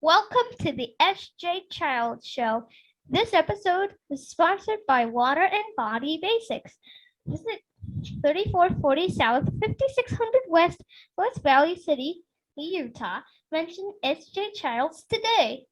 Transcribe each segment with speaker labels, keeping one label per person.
Speaker 1: Welcome to the SJ Child Show. This episode is sponsored by Water and Body Basics. Visit 3440 South, 5600 West, West Valley City, Utah. Mention SJ Childs today.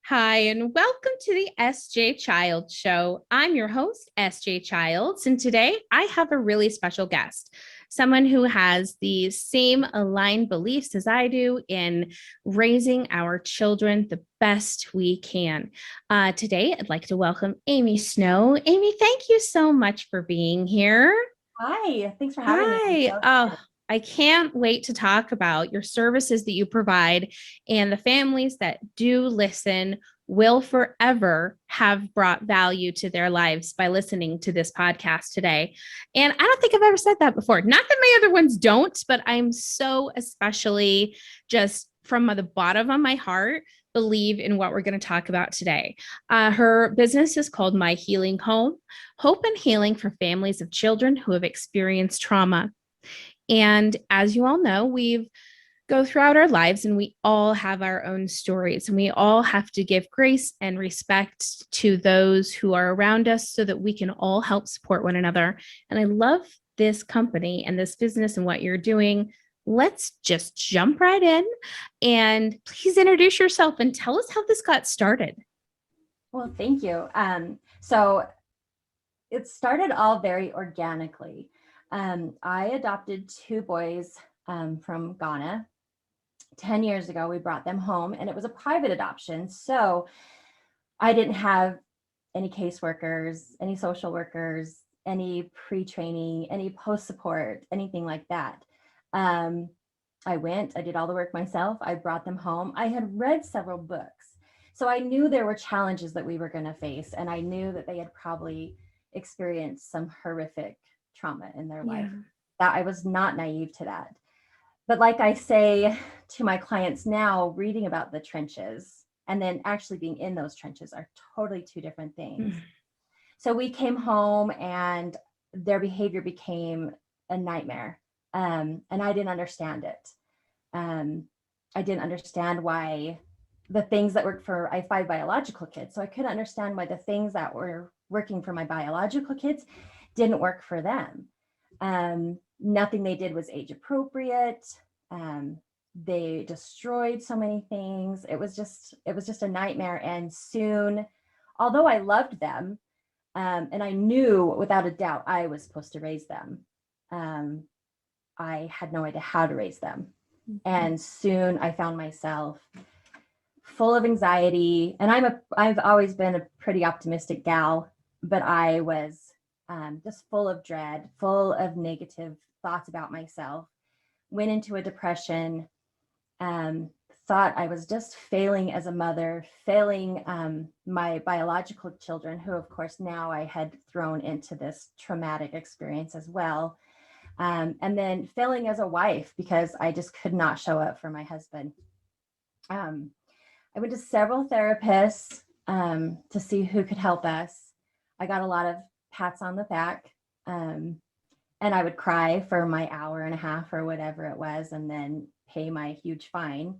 Speaker 2: Hi, and welcome to the SJ Child Show. I'm your host, SJ Childs, and today I have a really special guest, someone who has the same aligned beliefs as I do in raising our children the best we can. Today, I'd like to welcome Aimee Snow. Aimee, thank you so much for being here.
Speaker 3: Hi, thanks for having me.
Speaker 2: I can't wait to talk about your services that you provide, and the families that do listen will forever have brought value to their lives by listening to this podcast today. And I don't think I've ever said that before. Not that my other ones don't, but I'm so especially just from the bottom of my heart believe in what we're going to talk about today. Her business is called My Healing Home, Hope and Healing for Families of Children who have experienced trauma. And as you all know, we go throughout our lives and we all have our own stories, and we all have to give grace and respect to those who are around us so that we can all help support one another. And I love this company and this business and what you're doing. Let's just jump right in, and please introduce yourself and tell us how this got started.
Speaker 3: Well, thank you. So it started all very organically. I adopted two boys from Ghana. 10 years ago, we brought them home, and it was a private adoption. So I didn't have any caseworkers, any social workers, any pre-training, any post-support, anything like that. I did all the work myself. I brought them home. I had read several books. So I knew there were challenges that we were going to face, and I knew that they had probably experienced some horrific trauma in their life. That I was not naive to that. But like I say to my clients now, reading about the trenches and then actually being in those trenches are totally two different things. So we came home and their behavior became a nightmare. And I didn't understand it. I didn't understand why the things that worked for, I have 5 biological kids. So I couldn't understand why the things that were working for my biological kids didn't work for them. Nothing they did was age appropriate. They destroyed so many things. It was just a nightmare. And soon, although I loved them, and I knew without a doubt I was supposed to raise them, I had no idea how to raise them. And soon I found myself full of anxiety. And I've always been a pretty optimistic gal, but I was just full of dread, full of negative thoughts about myself, went into a depression, thought I was just failing as a mother, failing my biological children, who of course now I had thrown into this traumatic experience as well. And then failing as a wife because I just could not show up for my husband. I went to several therapists to see who could help us. I got a lot of pats on the back, and I would cry for my hour and a half or whatever it was, and then pay my huge fine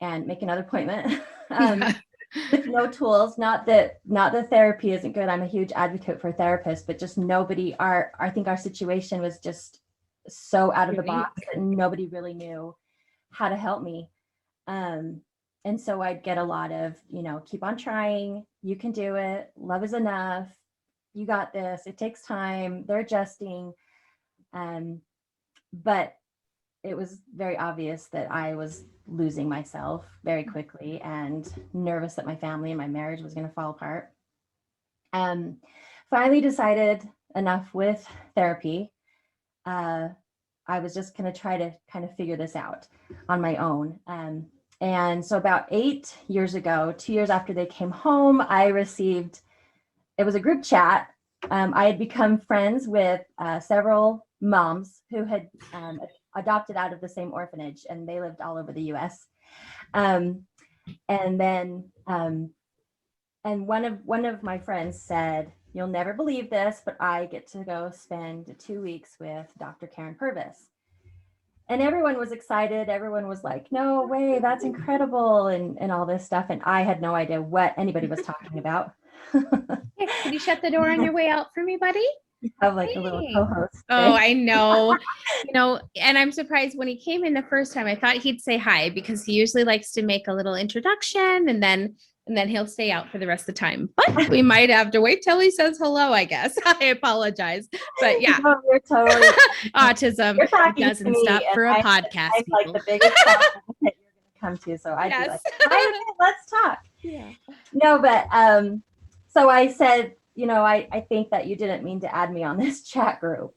Speaker 3: and make another appointment with no tools. Not that therapy isn't good. I'm a huge advocate for therapists, but just I think our situation was just so out of the box that nobody really knew how to help me. And so I'd get a lot of, keep on trying, you can do it, love is enough, you got this, it takes time, they're adjusting. But it was very obvious that I was losing myself very quickly and nervous that my family and my marriage was going to fall apart. Finally decided enough with therapy. I was just going to try to kind of figure this out on my own. And so about 8 years ago, 2 years after they came home, it was a group chat. I had become friends with several moms who had adopted out of the same orphanage, and they lived all over the US. And one of my friends said, you'll never believe this, but I get to go spend 2 weeks with Dr. Karen Purvis. And everyone was excited. Everyone was like, no way, that's incredible, and all this stuff. And I had no idea what anybody was talking about.
Speaker 2: Hey, can you shut the door on your way out for me, buddy?
Speaker 3: You have like a little
Speaker 2: Hey.
Speaker 3: co-host.
Speaker 2: Oh,
Speaker 3: thing.
Speaker 2: I know. And I'm surprised when he came in the first time, I thought he'd say hi because he usually likes to make a little introduction and then he'll stay out for the rest of the time. But we might have to wait till he says hello, I guess. I apologize. But yeah,
Speaker 3: No, you're totally
Speaker 2: autism
Speaker 3: you're talking to
Speaker 2: doesn't
Speaker 3: me,
Speaker 2: stop
Speaker 3: and
Speaker 2: for a
Speaker 3: I'm
Speaker 2: podcast.
Speaker 3: like the biggest problem that you're going to come to. So I'd be
Speaker 2: Yes.
Speaker 3: like, hi, okay, let's talk.
Speaker 2: Yeah.
Speaker 3: No, but so I said, I think that you didn't mean to add me on this chat group.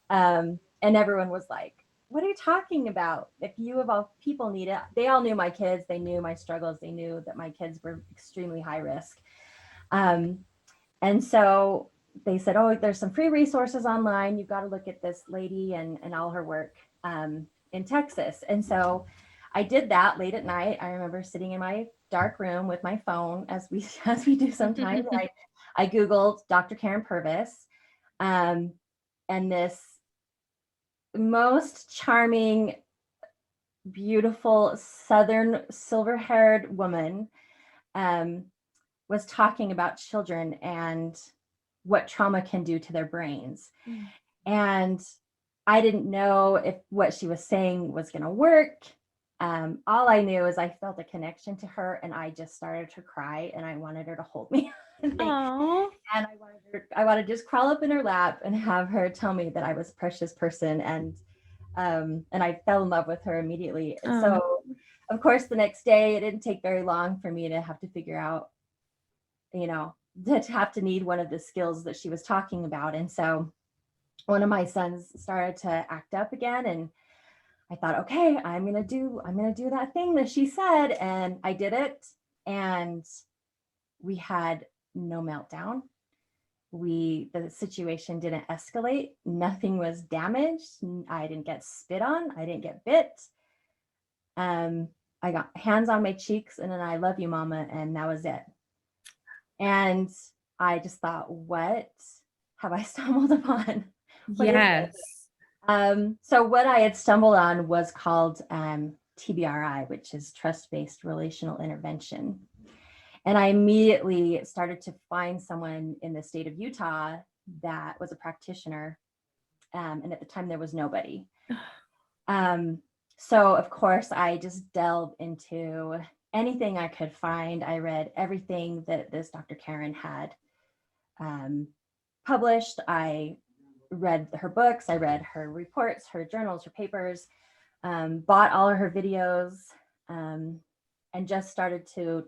Speaker 3: And everyone was like, what are you talking about? If you of all people need it, they all knew my kids, they knew my struggles, they knew that my kids were extremely high risk. And so they said, oh, there's some free resources online. You've got to look at this lady and all her work in Texas. And so I did that late at night. I remember sitting in my dark room with my phone, as we do sometimes. I Googled Dr. Karen Purvis, and this most charming, beautiful, Southern silver-haired woman was talking about children and what trauma can do to their brains. Mm. And I didn't know if what she was saying was going to work. All I knew is I felt a connection to her, and I just started to cry, and I wanted her to hold me. And I wanted to just crawl up in her lap and have her tell me that I was a precious person. And I fell in love with her immediately. And so, of course, the next day, it didn't take very long for me to have to figure out, to have to need one of the skills that she was talking about. And so one of my sons started to act up again, and I thought, okay, I'm going to do that thing that she said. And I did it. And we had no meltdown. The situation didn't escalate. Nothing was damaged. I didn't get spit on. I didn't get bit. I got hands on my cheeks and then I love you, mama. And that was it. And I just thought, what have I stumbled upon?
Speaker 2: Yes.
Speaker 3: So what I had stumbled on was called TBRI, which is Trust-Based Relational Intervention. And I immediately started to find someone in the state of Utah that was a practitioner. And at the time there was nobody. So of course I just delved into anything I could find. I read everything that this Dr. Karen had published. I read her books, I read her reports, her journals, her papers, bought all of her videos, and just started to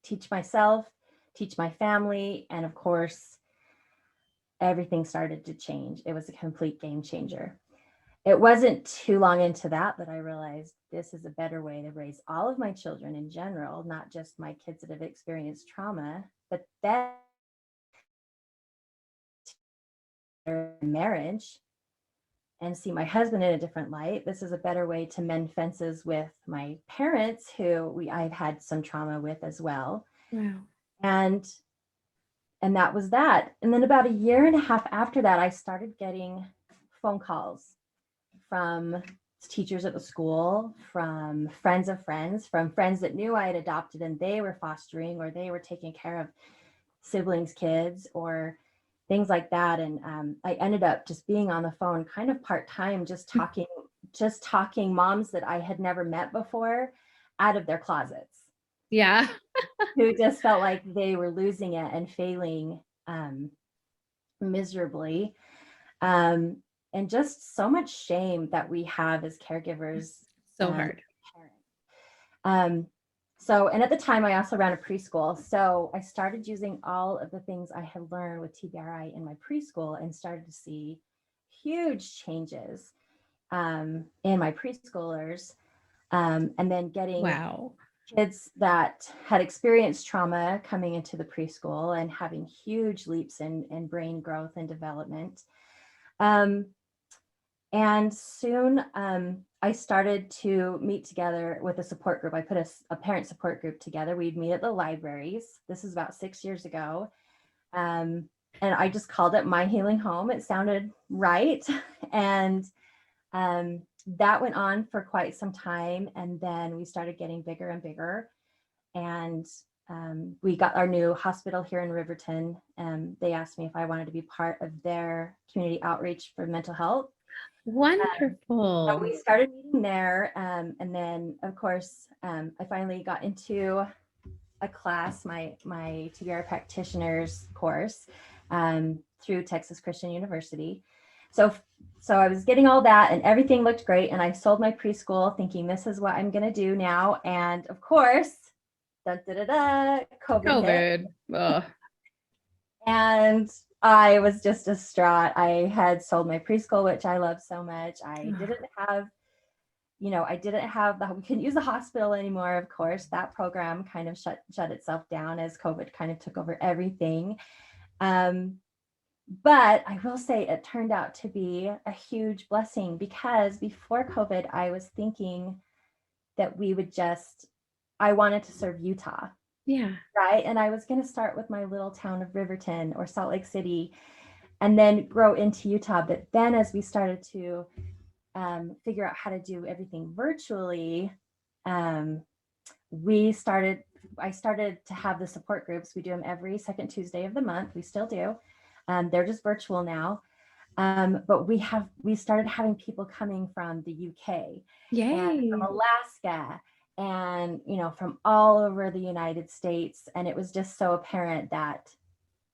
Speaker 3: teach myself, teach my family, and of course, everything started to change. It was a complete game changer. It wasn't too long into that I realized this is a better way to raise all of my children in general, not just my kids that have experienced trauma, but then marriage and see my husband in a different light. This is a better way to mend fences with my parents, who I've had some trauma with as well.
Speaker 2: Wow.
Speaker 3: And that was that. And then about a year and a half after that, I started getting phone calls from teachers at the school, from friends of friends, from friends that knew I had adopted and they were fostering or they were taking care of siblings' kids or things like that. And I ended up just being on the phone kind of part-time, just talking moms that I had never met before out of their closets.
Speaker 2: Yeah.
Speaker 3: Who just felt like they were losing it and failing miserably. And just so much shame that we have as caregivers.
Speaker 2: So hard.
Speaker 3: So, and at the time I also ran a preschool. So I started using all of the things I had learned with TBRI in my preschool and started to see huge changes in my preschoolers. And then getting kids that had experienced trauma coming into the preschool and having huge leaps in brain growth and development. And soon I started to meet together with a support group. I put a parent support group together. We'd meet at the libraries. This is about 6 years ago. and I just called it My Healing Home. It sounded right. And that went on for quite some time. And then we started getting bigger and bigger. And we got our new hospital here in Riverton. And they asked me if I wanted to be part of their community outreach for mental health. So
Speaker 2: Wonderful.
Speaker 3: we started meeting there. And then, of course, I finally got into a class, my Tbri practitioners course through Texas Christian University. So I was getting all that and everything looked great. And I sold my preschool thinking this is what I'm going to do now. And of course, COVID hit.
Speaker 2: Ugh.
Speaker 3: And I was just distraught. I had sold my preschool, which I love so much. I didn't have, we couldn't use the hospital anymore. Of course, that program kind of shut itself down as COVID kind of took over everything. But I will say it turned out to be a huge blessing, because before COVID, I was thinking that I wanted to serve Utah.
Speaker 2: Yeah.
Speaker 3: Right. And I was going to start with my little town of Riverton or Salt Lake City and then grow into Utah. But then as we started to figure out how to do everything virtually, I started to have the support groups. We do them every second Tuesday of the month. We still do. They're just virtual now. But we started having people coming from the UK, and from Alaska, and from all over the United States. And it was just so apparent that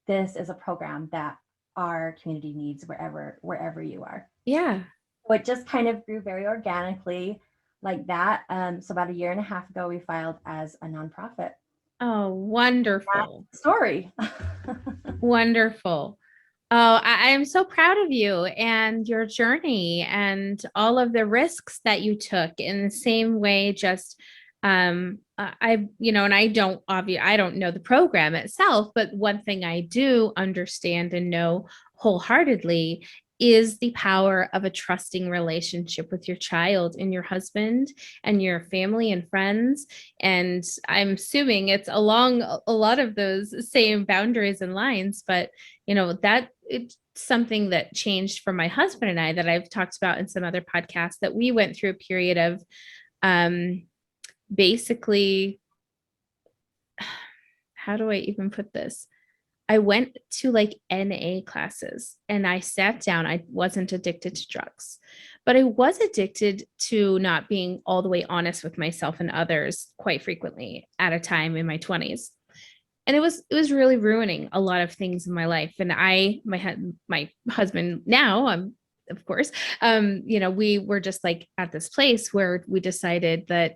Speaker 3: this is a program that our community needs wherever you are.
Speaker 2: Yeah.
Speaker 3: So it just kind of grew very organically like that. So about 1.5 years ago, we filed as a nonprofit.
Speaker 2: Oh, wonderful.
Speaker 3: Story.
Speaker 2: Wonderful. Oh, I am so proud of you and your journey and all of the risks that you took in the same way. Just, and I don't know the program itself, but one thing I do understand and know wholeheartedly is the power of a trusting relationship with your child and your husband and your family and friends. And I'm assuming it's along a lot of those same boundaries and lines, but that it's something that changed for my husband and I that I've talked about in some other podcasts, that we went through a period of basically, how do I even put this? I went to like NA classes and I sat down. I wasn't addicted to drugs, but I was addicted to not being all the way honest with myself and others quite frequently at a time in my 20s. And it was really ruining a lot of things in my life. And my husband now, of course, we were just like at this place where we decided that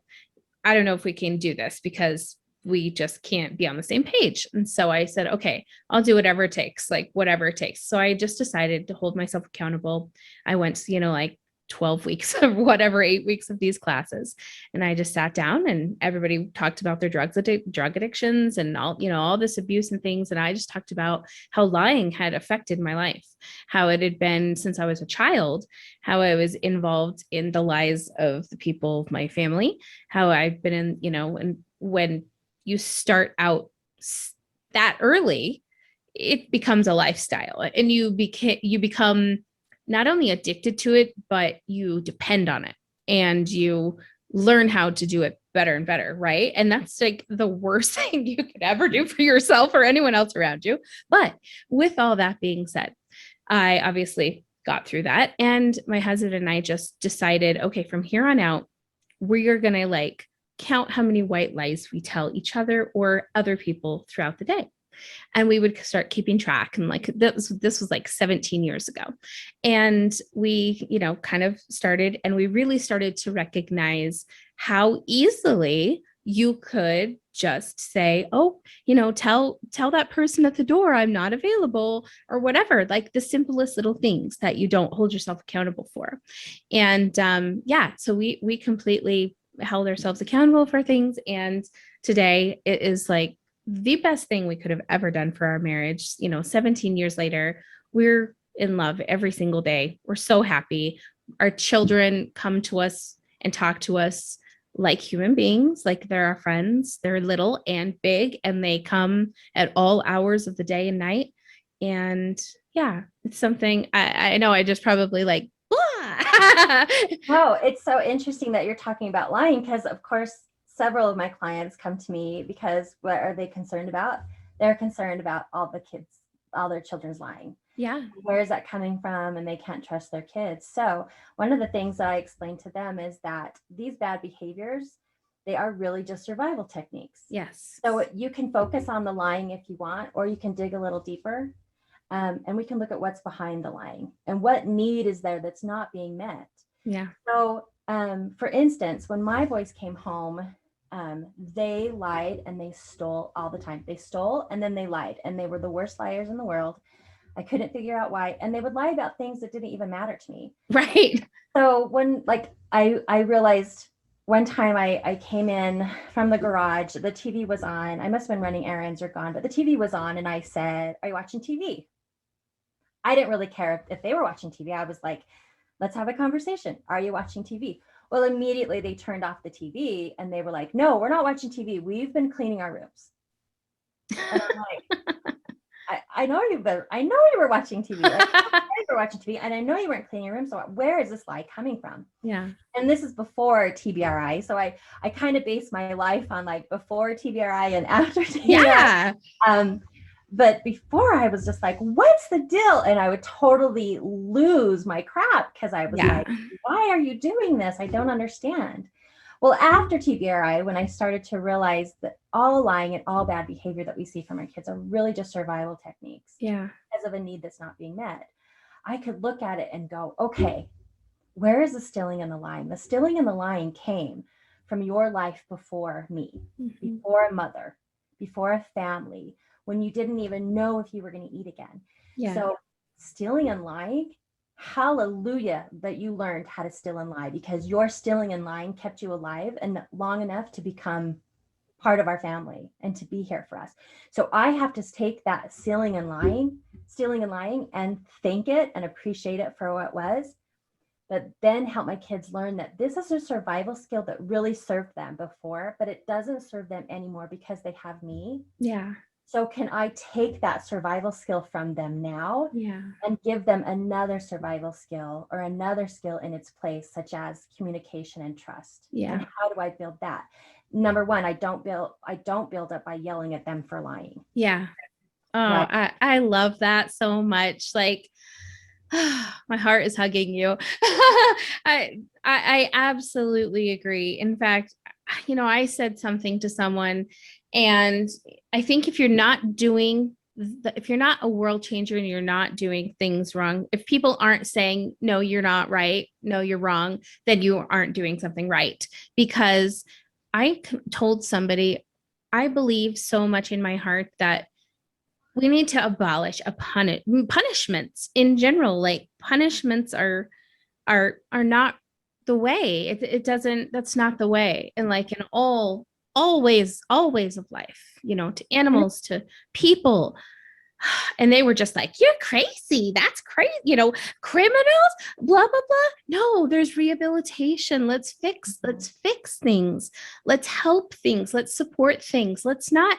Speaker 2: I don't know if we can do this because we just can't be on the same page. And so I said, okay, I'll do whatever it takes, like whatever it takes. So I just decided to hold myself accountable. I went, like 12 weeks of whatever, 8 weeks of these classes. And I just sat down and everybody talked about their drug addictions and all this abuse and things. And I just talked about how lying had affected my life, how it had been since I was a child, how I was involved in the lies of the people of my family, how I've been in, and when you start out that early, it becomes a lifestyle and you become not only addicted to it, but you depend on it and you learn how to do it better and better. Right. And that's like the worst thing you could ever do for yourself or anyone else around you. But with all that being said, I obviously got through that. And my husband and I just decided, okay, from here on out, we are going to count how many white lies we tell each other or other people throughout the day. And we would start keeping track. And this was like 17 years ago. And we, kind of started, and we really started to recognize how easily you could just say, oh, tell that person at the door I'm not available or whatever, like the simplest little things that you don't hold yourself accountable for. And so we completely held ourselves accountable for things. And today it is like the best thing we could have ever done for our marriage. 17 years later, we're in love every single day. We're so happy. Our children come to us and talk to us like human beings, like they're our friends. They're little and big, and they come at all hours of the day and night. And yeah, it's something I know I just probably like,
Speaker 3: No, it's so interesting that you're talking about lying, because of course, several of my clients come to me because what are they concerned about? They're concerned about all their children's lying.
Speaker 2: yeah.
Speaker 3: Where is that coming from? And they can't trust their kids. So one of the things that I explain to them is that these bad behaviors, they are really just survival techniques.
Speaker 2: Yes.
Speaker 3: So you can focus on the lying if you want, or you can dig a little deeper. And we can look at what's behind the lying and what need is there that's not being met.
Speaker 2: Yeah.
Speaker 3: So, for instance, when my boys came home, they lied and they stole all the time. They stole and then they lied, and they were the worst liars in the world. I couldn't figure out why. And they would lie about things that didn't even matter to me.
Speaker 2: Right.
Speaker 3: So when I realized one time I came in from the garage, the TV was on. I must have been running errands or gone, but the TV was on. And I said, "Are you watching TV?" I didn't really care if they were watching TV. I was like, "Let's have a conversation. Are you watching TV?" Well, immediately they turned off the TV and they were like, "No, we're not watching TV. We've been cleaning our rooms." And I'm like, I know you were watching TV. Like, you were watching TV, and I know you weren't cleaning your room. So where is this lie coming from?
Speaker 2: Yeah.
Speaker 3: And this is before TBRI. So I kind of base my life on like before TBRI and after TBRI.
Speaker 2: Yeah.
Speaker 3: But before I was just like, "What's the deal?" And I would totally lose my crap because I was like, "Why are you doing this? I don't understand." Well, after TBRI, when I started to realize that all lying and all bad behavior that we see from our kids are really just survival techniques
Speaker 2: Yeah.
Speaker 3: because of a need that's not being met, I could look at it and go, okay, where is the stealing and the lying? The stealing and the lying came from your life before me, before a mother, before a family, when you didn't even know if you were going to eat again.
Speaker 2: Yeah.
Speaker 3: So stealing and lying, hallelujah that you learned how to steal and lie, because your stealing and lying kept you alive and long enough to become part of our family and to be here for us. So I have to take that stealing and lying and thank it and appreciate it for what it was, but then help my kids learn that this is a survival skill that really served them before, but it doesn't serve them anymore because they have me.
Speaker 2: Yeah.
Speaker 3: So can I take that survival skill from them now
Speaker 2: Yeah.
Speaker 3: and give them another survival skill or another skill in its place, such as communication and trust?
Speaker 2: Yeah.
Speaker 3: And how do I build that? Number one, I don't build up by yelling at them for lying.
Speaker 2: Yeah. Oh,
Speaker 3: Right.
Speaker 2: I love that so much. Like, my heart is hugging you. I absolutely agree. In fact, I said something to someone, and I think if you're not a world changer and you're not doing things wrong, if people aren't saying, "No, you're not right. No, you're wrong," then you aren't doing something right. Because I told somebody, I believe so much in my heart that we need to abolish punishments in general. Like, punishments are not the way. It doesn't, that's not the way. And like in all ways of life, to animals, to people. And they were just like, "You're crazy. That's crazy. Criminals, blah, blah, blah." No, there's rehabilitation. Let's fix things. Let's help things. Let's support things. Let's not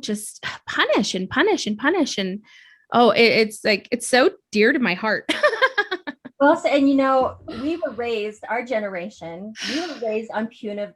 Speaker 2: just punish and punish and punish. And it's like, it's so dear to my heart.
Speaker 3: Well, so, and our generation, we were raised on punitive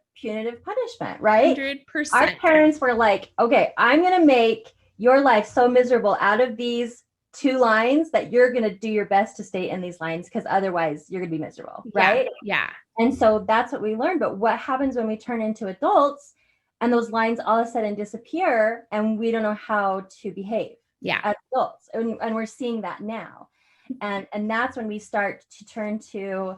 Speaker 3: punishment, right?
Speaker 2: 100%.
Speaker 3: Our parents were like, "Okay, I'm going to make your life so miserable out of these 2 lines that you're going to do your best to stay in these lines, because otherwise you're going to be miserable," right?
Speaker 2: Yeah.
Speaker 3: And so that's what we learned. But what happens when we turn into adults and those lines all of a sudden disappear and we don't know how to behave as adults? And we're seeing that now. And that's when we start to turn to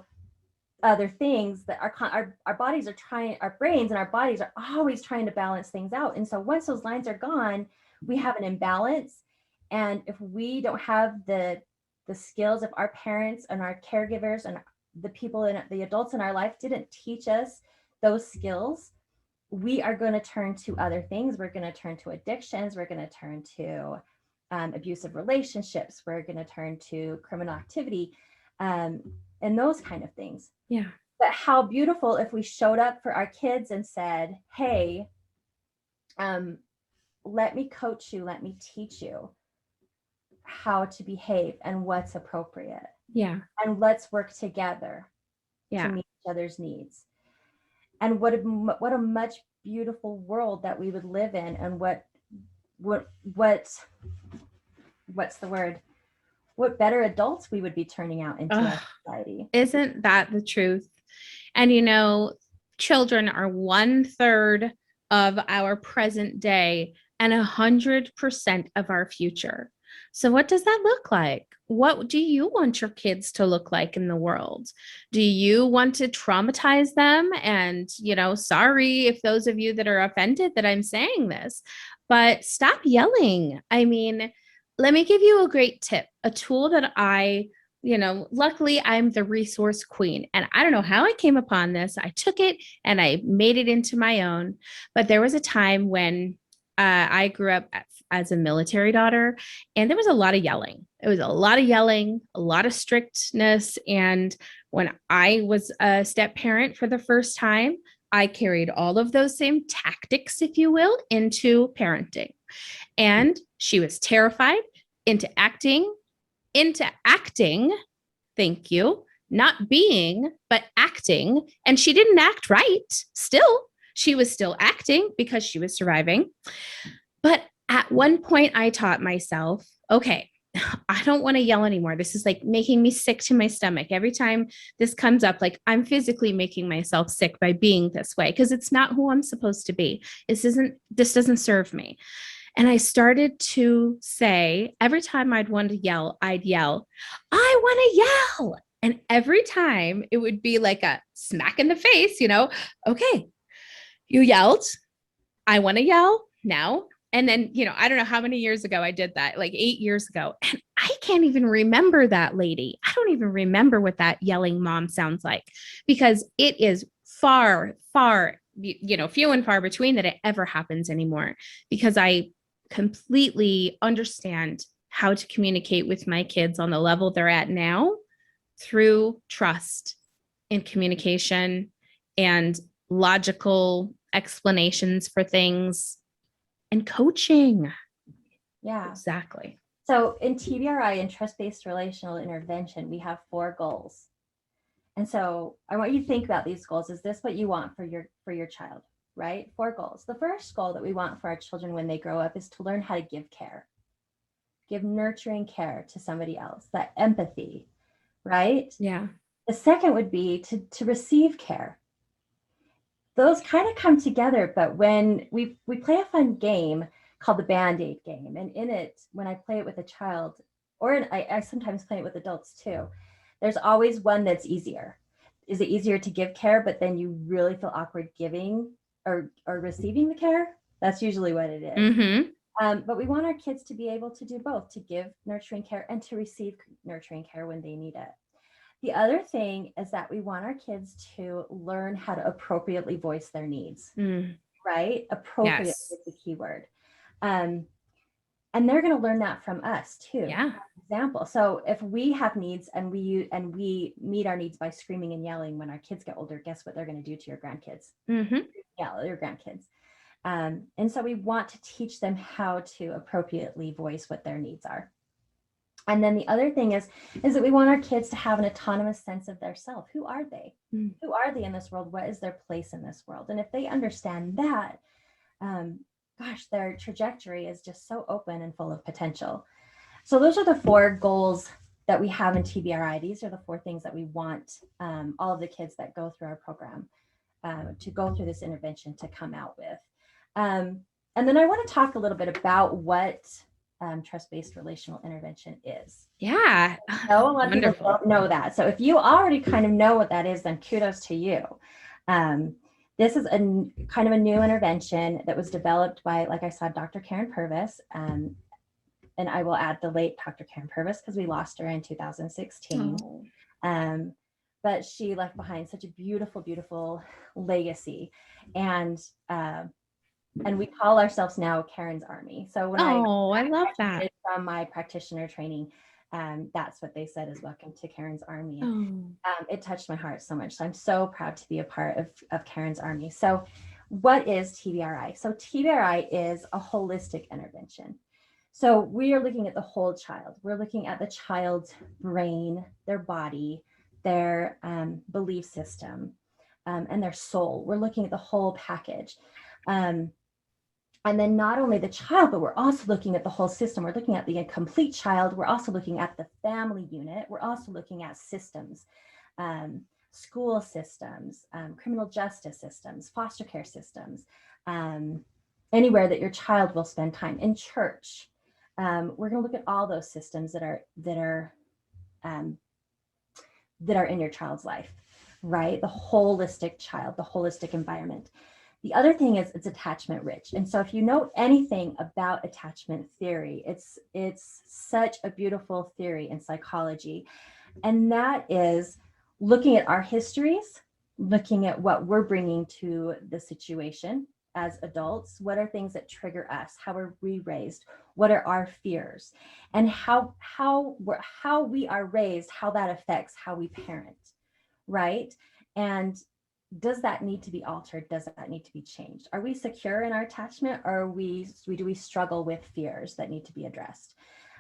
Speaker 3: other things that our bodies are trying, our brains and our bodies are always trying to balance things out. And so once those lines are gone, we have an imbalance. And if we don't have the skills, if our parents and our caregivers and the people and the adults in our life didn't teach us those skills, we are going to turn to other things. We're going to turn to addictions. We're going to turn to abusive relationships. We're going to turn to criminal activity and those kind of things.
Speaker 2: Yeah.
Speaker 3: But how beautiful if we showed up for our kids and said, "Hey, let me coach you. Let me teach you. how to behave and what's appropriate.
Speaker 2: Yeah.
Speaker 3: And let's work together
Speaker 2: Yeah.
Speaker 3: to meet each other's needs. And what a much beautiful world that we would live in, and what's the word? What better adults we would be turning out into our society.
Speaker 2: Isn't that the truth? And children are 1/3 of our present day and 100% of our future. So what does that look like? What do you want your kids to look like in the world? Do you want to traumatize them? And, sorry if those of you that are offended that I'm saying this, but stop yelling. I mean, let me give you a great tip, a tool that luckily I'm the resource queen, and I don't know how I came upon this. I took it and I made it into my own. But there was a time when I grew up as a military daughter, and there was a lot of yelling. It was a lot of yelling, a lot of strictness. And when I was a step parent for the first time, I carried all of those same tactics, if you will, into parenting. And she was terrified into acting, thank you, not being, but acting. And she didn't act right. Still, she was still acting because she was surviving. But at one point, I taught myself, okay, I don't want to yell anymore. This is like making me sick to my stomach. Every time this comes up, like I'm physically making myself sick by being this way, because it's not who I'm supposed to be. This doesn't serve me. And I started to say, every time I'd want to yell, I'd yell, I want to yell. And every time it would be like a smack in the face, okay, you yelled, I want to yell now. And then, I don't know how many years ago I did that, like 8 years ago. And I can't even remember that lady. I don't even remember what that yelling mom sounds like, because it is far, far, few and far between that it ever happens anymore, because I completely understand how to communicate with my kids on the level they're at now through trust and communication and logical explanations for things and coaching.
Speaker 3: Yeah,
Speaker 2: exactly.
Speaker 3: So in TBRI, in Trust-Based Relational Intervention, we have 4 goals. And so I want you to think about these goals. Is this what you want for your child, right? 4 goals. The first goal that we want for our children when they grow up is to learn how to give care, give nurturing care to somebody else, that empathy, right?
Speaker 2: Yeah.
Speaker 3: The second would be to receive care. Those kind of come together, but when we play a fun game called the Band-Aid game, and in it, when I play it with a child, or I sometimes play it with adults too, there's always one that's easier. Is it easier to give care, but then you really feel awkward giving or receiving the care? That's usually what it is.
Speaker 2: Mm-hmm.
Speaker 3: But we want our kids to be able to do both, to give nurturing care and to receive nurturing care when they need it. The other thing is that we want our kids to learn how to appropriately voice their needs, right? Appropriate is the key word. And they're going to learn that from us too.
Speaker 2: Yeah.
Speaker 3: For example. So if we have needs and we meet our needs by screaming and yelling, when our kids get older, guess what they're going to do to your grandkids?
Speaker 2: Mm-hmm.
Speaker 3: Yeah, your grandkids. And so we want to teach them how to appropriately voice what their needs are. And then the other thing is that we want our kids to have an autonomous sense of their self. Who are they? Who are they in this world? What is their place in this world? And if they understand that, gosh, their trajectory is just so open and full of potential. So those are the 4 goals that we have in TBRI. These are the 4 things that we want all of the kids that go through our program to go through this intervention to come out with. And then I want to talk a little bit about what trust-based relational intervention is.
Speaker 2: Yeah.
Speaker 3: A lot of people don't know that. So if you already kind of know what that is, then kudos to you. This is a kind of a new intervention that was developed by, like I said, Dr. Karen Purvis. And I will add the late Dr. Karen Purvis because we lost her in 2016. But she left behind such a beautiful, beautiful legacy. And we call ourselves now Karen's Army. So when I
Speaker 2: love that.
Speaker 3: From my practitioner training, that's what they said is welcome to Karen's Army. It touched my heart so much. So I'm so proud to be a part of Karen's Army. So what is TBRI? So TBRI is a holistic intervention. So we are looking at the whole child. We're looking at the child's brain, their body, their belief system, and their soul. We're looking at the whole package. And then not only the child, but we're also looking at the whole system. We're looking at the complete child. We're also looking at the family unit. We're also looking at systems, school systems, criminal justice systems, foster care systems, anywhere that your child will spend time in church. We're going to look at all those systems that are in your child's life, right? The holistic child, the holistic environment. The other thing is it's attachment rich. And so if you know anything about attachment theory, it's such a beautiful theory in psychology. And that is looking at our histories, looking at what we're bringing to the situation as adults. What are things that trigger us? How are we raised? What are our fears? And how we are raised, how that affects how we parent, right? And does that need to be altered? Does that need to be changed? Are we secure in our attachment, or do we struggle with fears that need to be addressed?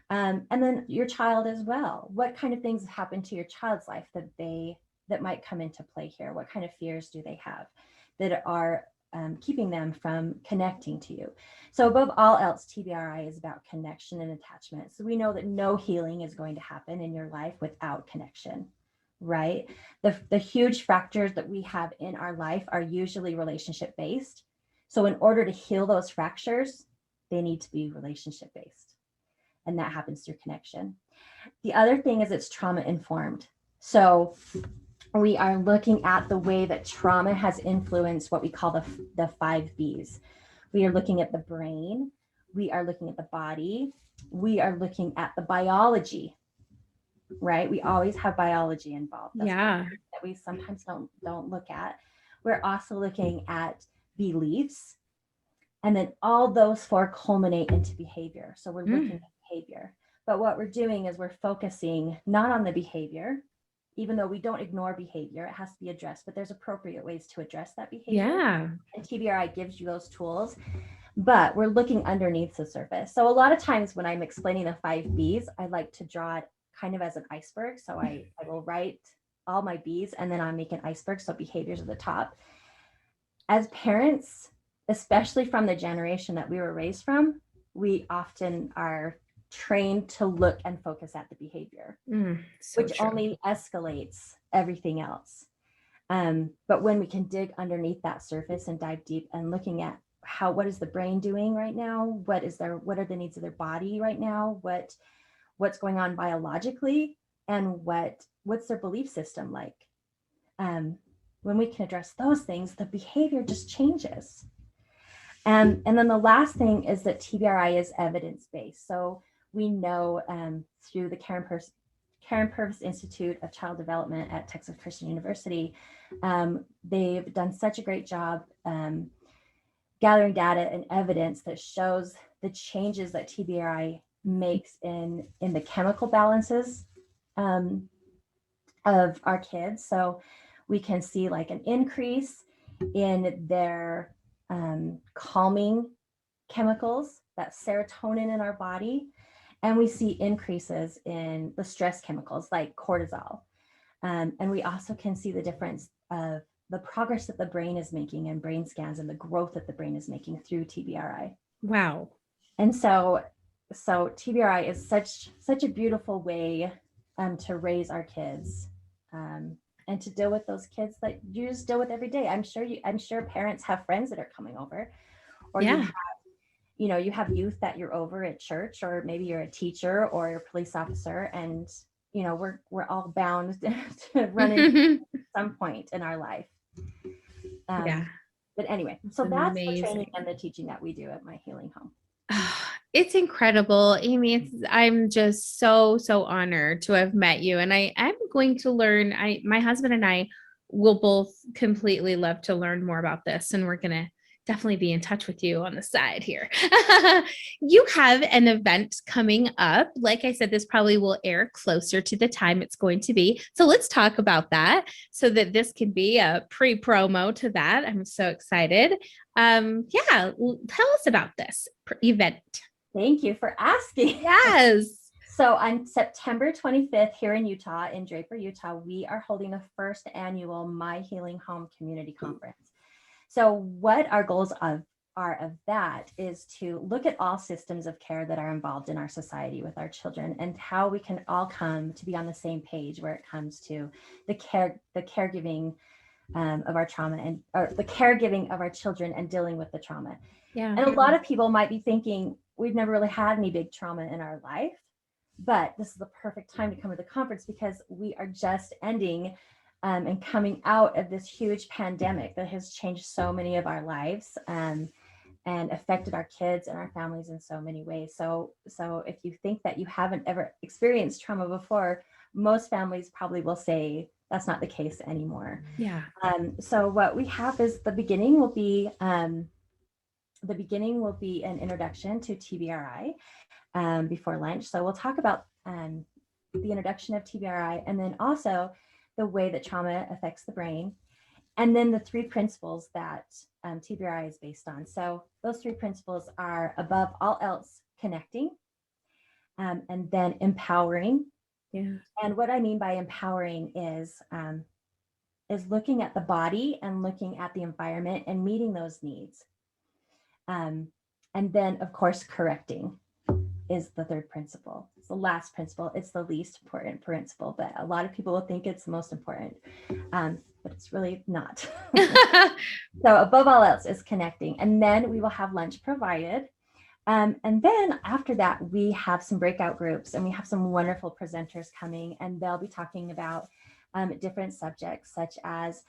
Speaker 3: And then your child as well. What kind of things happen to your child's life that might come into play here? What kind of fears do they have that are keeping them from connecting to you? So above all else, TBRI is about connection and attachment. So we know that no healing is going to happen in your life without connection, right? The huge fractures that we have in our life are usually relationship based. So in order to heal those fractures, they need to be relationship based. And that happens through connection. The other thing is it's trauma informed. So we are looking at the way that trauma has influenced what we call the 5 Bs. We are looking at the brain. We are looking at the body. We are looking at the biology, right? We always have biology involved. That's that we sometimes don't look at. We're also looking at beliefs. And then all those 4 culminate into behavior. So we're looking at behavior. But what we're doing is we're focusing not on the behavior, even though we don't ignore behavior, it has to be addressed, but there's appropriate ways to address that behavior.
Speaker 2: Yeah.
Speaker 3: And TBRI gives you those tools, but we're looking underneath the surface. So a lot of times when I'm explaining the 5 Bs, I like to draw it kind of as an iceberg. So I will write all my Bs and then I make an iceberg. So behaviors at the top. As parents, especially from the generation that we were raised from, we often are trained to look and focus at the behavior, which only escalates everything else. But when we can dig underneath that surface and dive deep and looking at what is the brain doing right now? What are the needs of their body right now? What's going on biologically, and what's their belief system like? When we can address those things, the behavior just changes. And then the last thing is that TBRI is evidence-based. So we know through the Karen Purvis Institute of Child Development at Texas Christian University, they've done such a great job gathering data and evidence that shows the changes that TBRI makes in the chemical balances of our kids. So we can see like an increase in their calming chemicals, that serotonin in our body. And we see increases in the stress chemicals like cortisol. And we also can see the difference of the progress that the brain is making in brain scans and the growth that the brain is making through TBRI.
Speaker 2: Wow.
Speaker 3: And so TBRI is such a beautiful way to raise our kids and to deal with those kids that you just deal with every day. I'm sure parents have friends that are coming over, or you have youth that you're over at church, or maybe you're a teacher or a police officer, and we're all bound to run into at some point in our life. But anyway, so that's the training and the teaching that we do at my healing home.
Speaker 2: It's incredible, Aimee. I'm just so honored to have met you. And I'm going to learn, my husband and I will both completely love to learn more about this. And we're going to definitely be in touch with you on the side here. You have an event coming up. Like I said, this probably will air closer to the time it's going to be. So let's talk about that so that this can be a pre-promo to that. I'm so excited. Tell us about this event.
Speaker 3: Thank you for asking.
Speaker 2: Yes.
Speaker 3: So on September 25th here in Utah, in Draper, Utah, we are holding the first annual My Healing Home Community Conference. So what our goals are of that is to look at all systems of care that are involved in our society with our children and how we can all come to be on the same page where it comes to the caregiving of our trauma or the caregiving of our children and dealing with the trauma.
Speaker 2: Yeah.
Speaker 3: And a lot of people might be thinking, we've never really had any big trauma in our life, but this is the perfect time to come to the conference because we are just ending and coming out of this huge pandemic that has changed so many of our lives and affected our kids and our families in so many ways. So if you think that you haven't ever experienced trauma before, most families probably will say that's not the case anymore.
Speaker 2: Yeah.
Speaker 3: So what we have is the beginning will be an introduction to TBRI before lunch. So we'll talk about the introduction of TBRI and then also the way that trauma affects the brain. And then the 3 principles that TBRI is based on. So those 3 principles are above all else, connecting, and then empowering.
Speaker 2: Yeah.
Speaker 3: And what I mean by empowering is looking at the body and looking at the environment and meeting those needs. And then, of course, correcting is the 3rd principle. It's the last principle. It's the least important principle, but a lot of people will think it's the most important, but it's really not. So above all else is connecting. And then we will have lunch provided. And then after that, we have some breakout groups and we have some wonderful presenters coming and they'll be talking about different subjects such as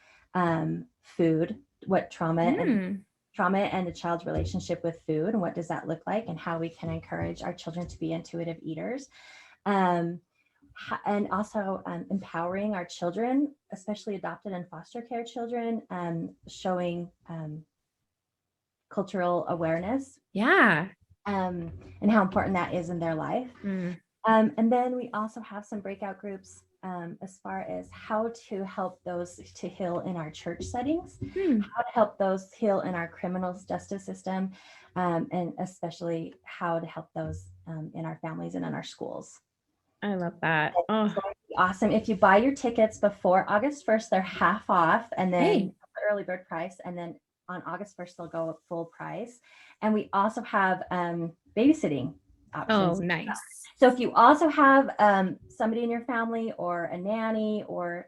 Speaker 3: food, what trauma and the child's relationship with food and what does that look like and how we can encourage our children to be intuitive eaters. And also empowering our children, especially adopted and foster care children, showing cultural awareness.
Speaker 2: Yeah.
Speaker 3: And how important that is in their life. And then we also have some breakout groups as far as how to help those to heal in our church settings, how to help those heal in our criminal justice system, and especially how to help those in our families and in our schools.
Speaker 2: I love that.
Speaker 3: It's going to be awesome. If you buy your tickets before August 1st, they're half off, and then the early bird price, and then on August 1st, they'll go full price. And we also have babysitting options.
Speaker 2: Oh, nice.
Speaker 3: So if you also have somebody in your family or a nanny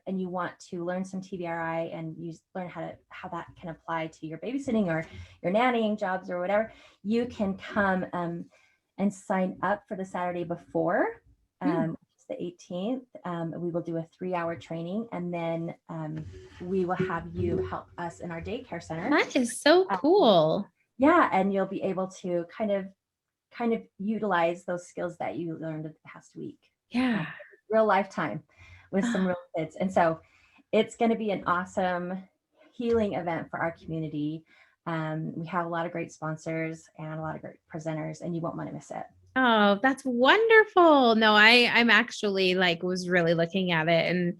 Speaker 3: and you want to learn some TBRI and you learn how that can apply to your babysitting or your nannying jobs or whatever, you can come and sign up for the Saturday before. It's the 18th. We will do a 3-hour training and then we will have you help us in our daycare center.
Speaker 2: That is so cool.
Speaker 3: Yeah, and you'll be able to kind of utilize those skills that you learned the past week.
Speaker 2: Yeah.
Speaker 3: Real lifetime with some real kids. And so it's going to be an awesome healing event for our community. We have a lot of great sponsors and a lot of great presenters, and you won't want to miss it.
Speaker 2: Oh, that's wonderful. No, I'm actually was really looking at it. And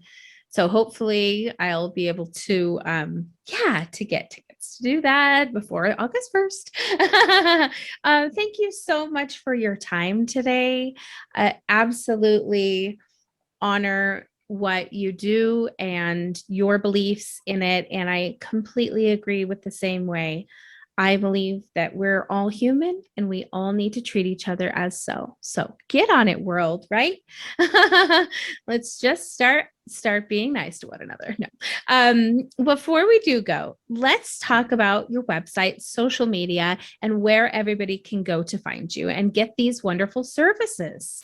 Speaker 2: so hopefully I'll be able to, to get tickets to do that before August 1st. Thank you so much for your time today. Absolutely honor what you do and your beliefs in it. And I completely agree with the same way. I believe that we're all human and we all need to treat each other as so. So get on it, world, right? Let's just start being nice to one another. No. Before we do go, let's talk about your website, social media, and where everybody can go to find you and get these wonderful services.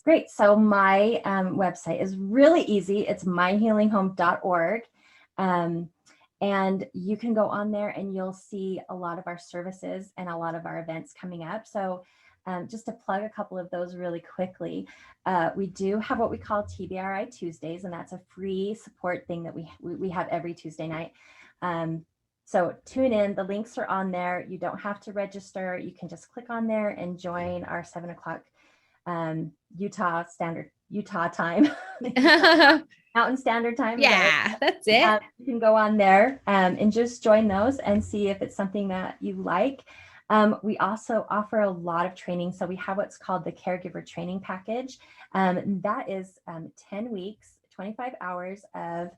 Speaker 3: Great. So my website is really easy. It's myhealinghome.org. And you can go on there and you'll see a lot of our services and a lot of our events coming up. So just to plug a couple of those really quickly, we do have what we call TBRI Tuesdays, and that's a free support thing that we have every Tuesday night. So tune in, the links are on there. You don't have to register. You can just click on there and join our 7 o'clock Utah time. Mountain Standard Time.
Speaker 2: Yeah, that's it.
Speaker 3: You can go on there and just join those and see if it's something that you like. We also offer a lot of training. So we have what's called the caregiver training package. That is 10 weeks, 25 hours of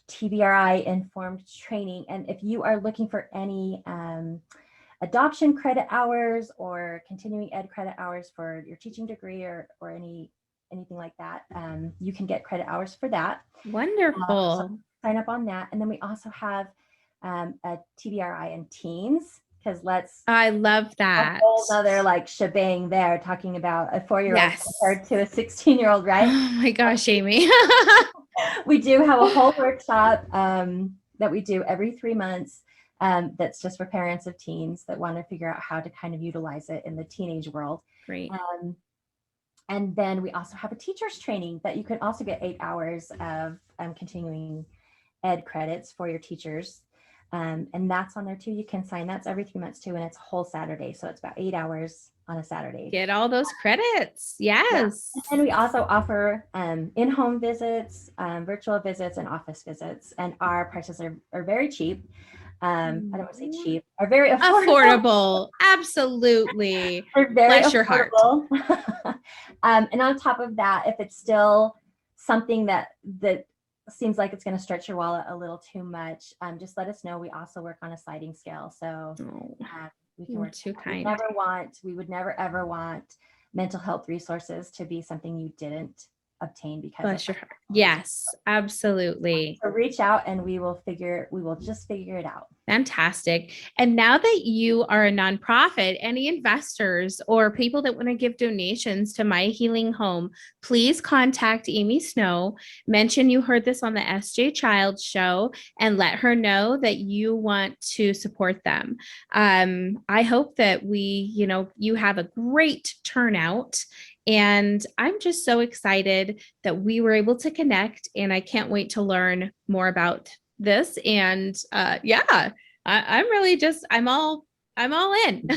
Speaker 3: TBRI informed training. And if you are looking for any adoption credit hours or continuing ed credit hours for your teaching degree or anything like that, you can get credit hours for that.
Speaker 2: Wonderful.
Speaker 3: So sign up on that. And then we also have a TBRI and teens, because
Speaker 2: I love that.
Speaker 3: a whole other like shebang there, talking about a 4-year-old
Speaker 2: Yes.
Speaker 3: compared to a 16-year-old, right?
Speaker 2: Oh my gosh, Aimee.
Speaker 3: We do have a whole workshop that we do every 3 months. That's just for parents of teens that want to figure out how to kind of utilize it in the teenage world.
Speaker 2: Great.
Speaker 3: And then we also have a teacher's training that you can also get 8 hours of continuing ed credits for your teachers. And that's on there too. You can sign. That's every 3 months too. And it's a whole Saturday. So it's about 8 hours on a Saturday.
Speaker 2: Get all those credits. Yes.
Speaker 3: Yeah. And we also offer in-home visits, virtual visits, and office visits. And our prices are very cheap. I don't want to say cheap, are very affordable.
Speaker 2: Absolutely.
Speaker 3: They're very
Speaker 2: Bless your heart.
Speaker 3: And on top of that, if it's still something that seems like it's going to stretch your wallet a little too much, just let us know. We also work on a sliding scale. So we can work.
Speaker 2: Too kind.
Speaker 3: We would never ever want mental health resources to be something you didn't obtain because
Speaker 2: Bless your heart. Yes, absolutely.
Speaker 3: So reach out and we will just figure it out.
Speaker 2: Fantastic. And now that you are a nonprofit, any investors or people that want to give donations to My Healing Home, please contact Aimee Snow. Mention you heard this on the SJ Child show and let her know that you want to support them. I hope that you have a great turnout. And I'm just so excited that we were able to connect, and I can't wait to learn more about this. And I'm all in.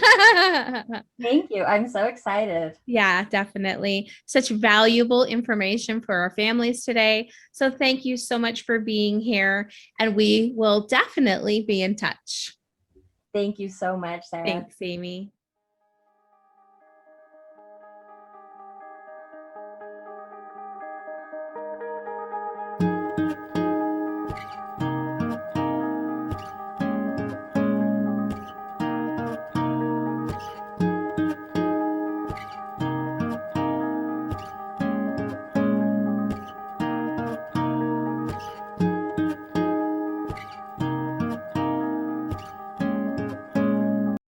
Speaker 3: Thank you. I'm so excited.
Speaker 2: Yeah, definitely. Such valuable information for our families today. So thank you so much for being here, and we will definitely be in touch.
Speaker 3: Thank you so much, Sarah.
Speaker 2: Thanks, Aimee.